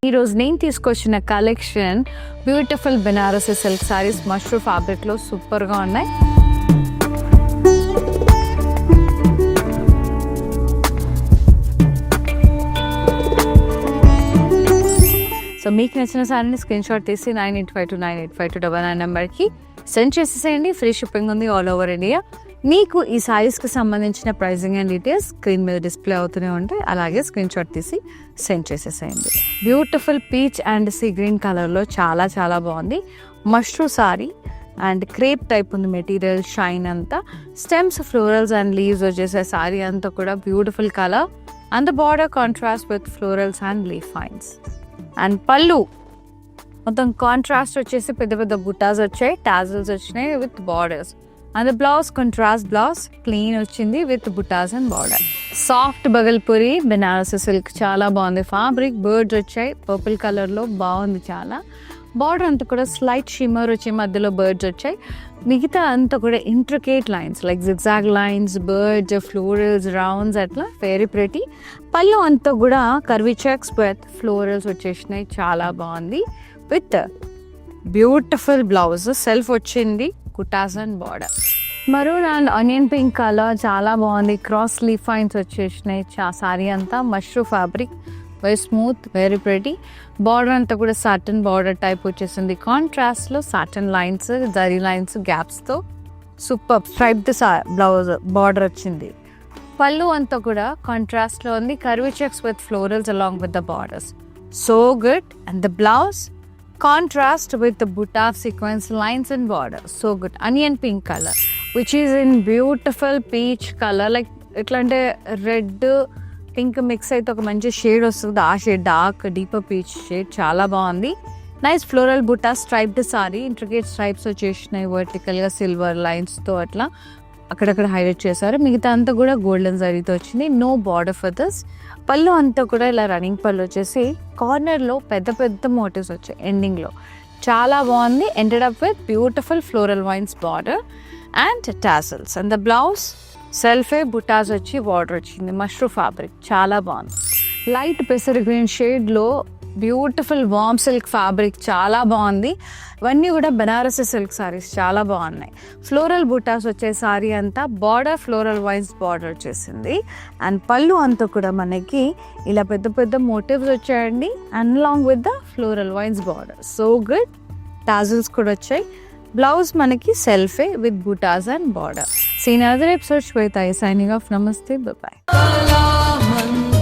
ఈరోజు నేను తీసుకొచ్చిన collection beautiful Banarasi silk saris mashru ఫ్యాబ్రిక్లో సూపర్గా ఉన్నాయి. సో మీకు నచ్చిన సారీని స్క్రీన్ షాట్ తీసి 9852985299 నెంబర్కి సెండ్ చేసేసేయండి. ఫ్రీ షిప్పింగ్ ఉంది ఆల్ ఓవర్ ఇండియా. మీకు ఈ సారీస్కి సంబంధించిన ప్రైజింగ్ అండ్ డీటెయిల్స్ స్క్రీన్ మీద డిస్ప్లే అవుతూనే ఉంటాయి. అలాగే స్క్రీన్ షాట్ తీసి సెండ్ చేసేసేయండి. Beautiful peach and sea green కలర్లో చాలా చాలా బాగుంది. Mashru sorry and crepe type ఉంది మెటీరియల్, షైన్ అంతా. స్టెమ్స్, ఫ్లోరల్స్ అండ్ లీవ్స్ వచ్చేసే సారీ అంతా కూడా beautiful colour and the border contrast with florals and leaf fines. And పళ్ళు మొత్తం కాంట్రాస్ట్ వచ్చేసి పెద్ద పెద్ద బుటాస్ వచ్చాయి, టాజల్స్ వచ్చినాయి with borders. And blouse contrast blouse plain వచ్చింది with butas and border. Soft Bhagalpuri Banarasi silk చాలా బాగుంది. ఫ్యాబ్రిక్ బర్డ్స్ వచ్చాయి పర్పుల్ కలర్లో, బాగుంది చాలా. బార్డర్ అంతా కూడా స్లైట్ షిమ్మర్ వచ్చి మధ్యలో బర్డ్స్ వచ్చాయి. మిగతా అంతా కూడా intricate lines like zigzag lines, birds, florals, rounds అట్లా వెరీ ప్రెటీ. పళ్ళు అంతా కూడా కర్వీ చెక్స్ విత్ ఫ్లోరల్స్ వచ్చేసినాయి, చాలా బాగుంది. విత్ బ్యూటిఫుల్ బ్లౌజ్ సెల్ఫ్ వచ్చింది, కుటాస్ and border. Maroon and onion pink colour చాలా బాగుంది. క్రాస్ లీఫ్ ఫైన్స్ వచ్చేసినాయి. సారీ అంతా mashru fabric, very smooth, very pretty. Border అంతా కూడా సాటన్ బార్డర్ టైప్ వచ్చేసింది. కాంట్రాస్ట్లో సాటన్ లైన్స్, జరీ లైన్స్, గ్యాప్స్తో సూపర్ స్ట్రైప్డ్ బ్లౌజ్ బార్డర్ వచ్చింది. పళ్ళు అంతా కూడా కాంట్రాస్ట్లో ఉంది, curvy checks with florals along with the borders. So good. And the blouse contrast with the butta sequence lines and border. So good. Onion pink color which is in beautiful peach color, like itlante red pink mix అయితే ఒక మంచి shade వస్తుంది. ఆ shade dark deeper peach shade చాలా బాగుంది. Nice floral butta striped sari, intricate stripes వచ్చేసినాయి వర్టికల్గా silver లైన్స్తో అట్లా అక్కడక్కడ హైలైట్ చేశారు. మిగతా అంతా కూడా గోల్డెన్ జరీతో వచ్చింది. No border for this. పళ్ళు అంతా కూడా ఇలా రన్నింగ్ పళ్ళు వచ్చేసి కార్నర్లో పెద్ద పెద్ద మోటివ్స్ వచ్చాయి ఎండింగ్లో, చాలా బాగుంది. Ended up with beautiful floral vines border and tassels. And the blouse సెల్ఫే బుటాస్ వచ్చి బార్డర్ వచ్చింది. మష్రూ ఫ్యాబ్రిక్ చాలా బాగుంది. లైట్ పెసర్ గ్రీన్ షేడ్లో బ్యూటిఫుల్ వామ్ సిల్క్ ఫ్యాబ్రిక్ చాలా బాగుంది. ఇవన్నీ కూడా బెనారసి సిల్క్ సారీస్ చాలా బాగున్నాయి. ఫ్లోరల్ బుటాస్ వచ్చే సారీ అంతా బార్డర్ ఫ్లోరల్ వైన్స్ బార్డర్ వచ్చేసింది. అండ్ పళ్ళు అంతా కూడా మనకి ఇలా పెద్ద పెద్ద మోటివ్స్ వచ్చాయండి and along with the floral vines border. So good. Tassels కూడా వచ్చాయి. బ్లౌజ్ మనకి సెల్ఫే with butas and border. Seen other episodes with I signing off. Namaste. Bye bye.